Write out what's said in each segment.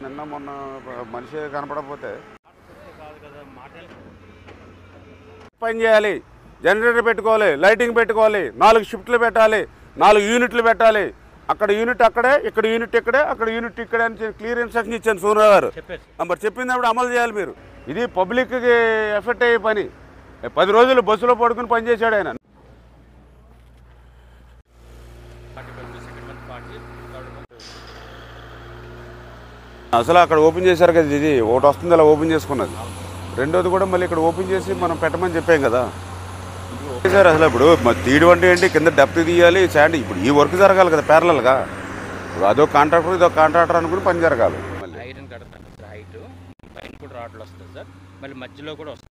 నిన్న మొన్న మనిషి కనపడకపోతే పని చేయాలి, జనరేటర్ పెట్టుకోవాలి, లైటింగ్ పెట్టుకోవాలి, 4 షిఫ్ట్లు పెట్టాలి, 4 యూనిట్లు పెట్టాలి. అక్కడ యూనిట్ అక్కడే, ఇక్కడ యూనిట్ ఇక్కడే, అక్కడ యూనిట్ ఇక్కడే అని క్లియర్ ఇన్స్ట్రక్షన్ ఇచ్చాను సూర్య గారు. మరి చెప్పినప్పుడు అమలు చేయాలి మీరు. ఇది పబ్లిక్కి ఎఫెక్ట్ అయ్యే పని. 10 రోజులు బస్సులో పడుకుని పనిచేశాడు ఆయన. అసలు అక్కడ ఓపెన్ చేశారు కదా, ఇది ఒకటి వస్తుంది అలా ఓపెన్ చేసుకున్నది. రెండోది కూడా మళ్ళీ ఇక్కడ ఓపెన్ చేసి మనం పెట్టమని చెప్పాం కదా సార్. అసలు ఇప్పుడు తీయడం అంటే ఏంటి, కింద డెప్త్ తీయాలి, శాండ్. ఇప్పుడు ఈ వర్క్ జరగాలి కదా ప్యారలల్గా. అదో కాంట్రాక్టర్ ఇదో కాంట్రాక్టర్ అనుకుని పని జరగాలి. ఐరన్ కడతాను సార్, హైట్ పైన కూడా రాడ్లు వస్తుంది సార్, మళ్ళీ మధ్యలో కూడా వస్తుంది.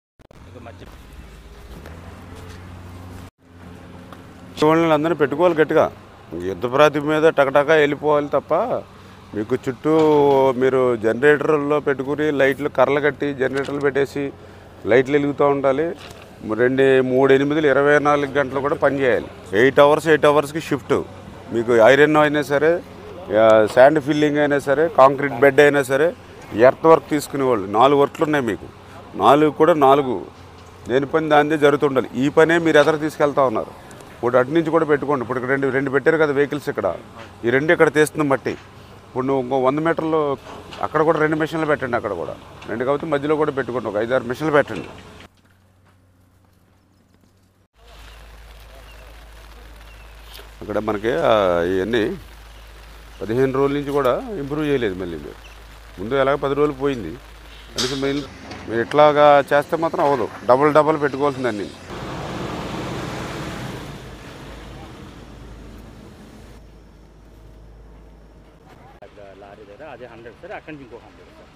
అందరినీ పెట్టుకోవాలి గట్టిగా, యుద్ధ ప్రాతిపదిక మీద టకటకా వెళ్ళిపోవాలి తప్ప మీకు చుట్టూ మీరు జనరేటర్లో పెట్టుకుని లైట్లు కర్రలు కట్టి జనరేటర్లు పెట్టేసి లైట్లు వెలుగుతూ ఉండాలి. 3 8 24 గంటలు కూడా పని చేయాలి. 8 అవర్స్కి షిఫ్ట్. మీకు ఐరన్ అయినా సరే, శాండ్ ఫిల్లింగ్ అయినా సరే, కాంక్రీట్ బెడ్ అయినా సరే, ఎర్త్ వర్క్ తీసుకునేవాళ్ళు 4 వర్క్లు ఉన్నాయి మీకు. 4 కూడా 4 దేని పని దానిదే జరుగుతుండాలి. ఈ పనే మీరు ఎదురు తీసుకెళ్తా ఉన్నారు. ఇప్పుడు అటు నుంచి కూడా పెట్టుకోండి. ఇప్పుడు ఇక్కడ రెండు పెట్టారు కదా వెహికల్స్, ఇక్కడ ఈ 2 ఇక్కడ తీస్తుంది మట్టి. ఇప్పుడు నువ్వు ఇంకో 100 మీటర్లు అక్కడ కూడా 2 మిషన్లు పెట్టండి. అక్కడ కూడా 2 కాబట్టి మధ్యలో కూడా పెట్టుకోండి, ఒక 5-6 మిషన్లు పెట్టండి. అక్కడ మనకి ఇవన్నీ 15 రోజుల నుంచి కూడా ఇంప్రూవ్ చేయలేదు. మళ్ళీ మీరు ముందు ఎలాగ 10 రోజులు పోయింది కనీసం మీరు ఇట్లాగా చేస్తే మాత్రం అవ్వదు. డబల్ పెట్టుకోవాల్సింది అన్నీ. లారీ దగ్గర అదే 100 సార్, అక్కడి నుంచి ఇంకో 100 సార్.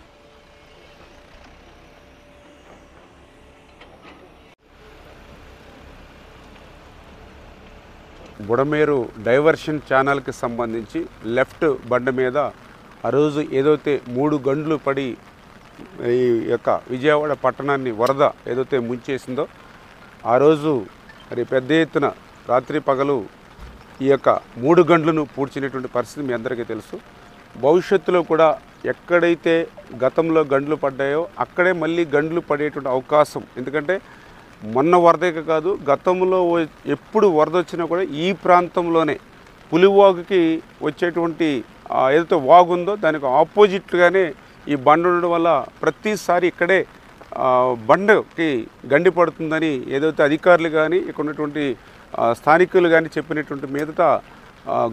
బుడమేరు డైవర్షన్ ఛానల్కి సంబంధించి లెఫ్ట్ బండ మీద ఆ రోజు ఏదైతే 3 గంటలు పడి ఈ యొక్క విజయవాడ పట్టణాన్ని వరద ఏదైతే ముంచేసిందో ఆ రోజు మరి పెద్ద ఎత్తున రాత్రి పగలు ఈ యొక్క 3 గంటలను పూడ్చినటువంటి పరిస్థితి మీ అందరికీ తెలుసు. భవిష్యత్తులో కూడా ఎక్కడైతే గతంలో గంటలు పడ్డాయో అక్కడే మళ్ళీ గంటలు పడేటువంటి అవకాశం. ఎందుకంటే మొన్న వరదకి కాదు, గతంలో ఎప్పుడు వరద వచ్చినా కూడా ఈ ప్రాంతంలోనే పులివాగుకి వచ్చేటువంటి ఏదైతే వాగు ఉందో దానికి ఆపోజిట్గానే ఈ బండ ఉండడం వల్ల ప్రతిసారి ఇక్కడే బండకి గండి పడుతుందని ఏదైతే అధికారులు కానీ ఇక్కడ ఉన్నటువంటి స్థానికులు కానీ చెప్పినటువంటి మీదట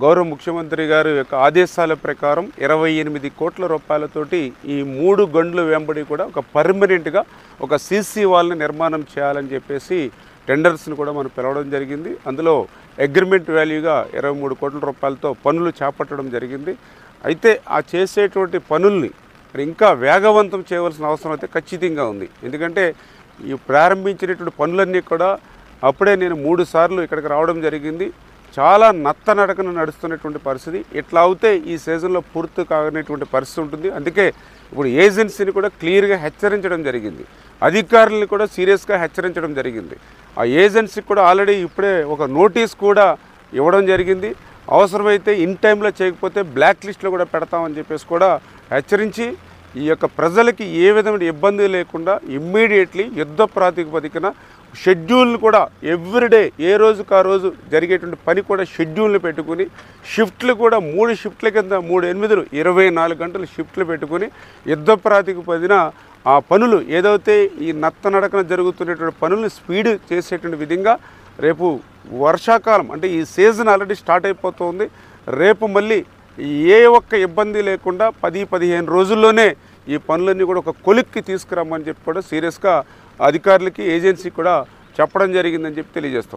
గౌరవ ముఖ్యమంత్రి గారి యొక్క ఆదేశాల ప్రకారం 28 కోట్ల రూపాయలతోటి ఈ 3 గంటల వెంబడి కూడా ఒక పర్మనెంట్గా ఒక సీసీ వాల్ని నిర్మాణం చేయాలని చెప్పేసి టెండర్స్ని కూడా మనం పిలవడం జరిగింది. అందులో అగ్రిమెంట్ వాల్యూగా 23 కోట్ల రూపాయలతో పనులు చేపట్టడం జరిగింది. అయితే ఆ చేసేటువంటి పనుల్ని ఇంకా వేగవంతం చేయవలసిన అవసరం అయితే ఖచ్చితంగా ఉంది. ఎందుకంటే ఈ ప్రారంభించినటువంటి పనులన్నీ కూడా అప్పుడే నేను 3 సార్లు ఇక్కడికి రావడం జరిగింది. చాలా నత్తనడకన నడుస్తున్నటువంటి పరిస్థితి. ఇట్లా అవుతే ఈ సీజన్లో పూర్తి కాగనేటువంటి పరిస్థితి ఉంటుంది. అందుకే ఇప్పుడు ఏజెన్సీని కూడా క్లియర్గా హెచ్చరించడం జరిగింది, అధికారులను కూడా సీరియస్గా హెచ్చరించడం జరిగింది. ఆ ఏజెన్సీకి కూడా ఆల్రెడీ ఇప్పుడే ఒక నోటీస్ కూడా ఇవ్వడం జరిగింది. అవసరమైతే ఇన్ టైంలో చేయకపోతే బ్లాక్ లిస్ట్లో కూడా పెడతామని చెప్పేసి కూడా హెచ్చరించి ఈ యొక్క ప్రజలకి ఏ విధమైన ఇబ్బంది లేకుండా ఇమ్మీడియట్లీ యుద్ధ ప్రాతిపదికన షెడ్యూల్ని కూడా ఎవ్రీడే ఏ రోజుకు ఆ రోజు జరిగేటువంటి పని కూడా షెడ్యూల్ని పెట్టుకుని షిఫ్ట్లు కూడా 3 షిఫ్ట్ల కింద 3 8 24 గంటలు షిఫ్ట్లు పెట్టుకుని యుద్ధ ప్రాతిపదికన ఆ పనులు ఏదైతే ఈ నత్తనడకన జరుగుతున్నటువంటి పనులను స్పీడ్ చేసేటువంటి విధంగా రేపు వర్షాకాలం అంటే ఈ సీజన్ ఆల్రెడీ స్టార్ట్ అయిపోతుంది. రేపు మళ్ళీ ఏ ఒక్క ఇబ్బంది లేకుండా 10-15 రోజుల్లోనే ఈ పనులన్నీ కూడా ఒక కొలిక్కి తీసుకురమ్మని చెప్పి కూడా సీరియస్గా అధికారులకి ఏజెన్సీ కూడా చెప్పడం జరిగిందని చెప్పి తెలియజేస్తాం.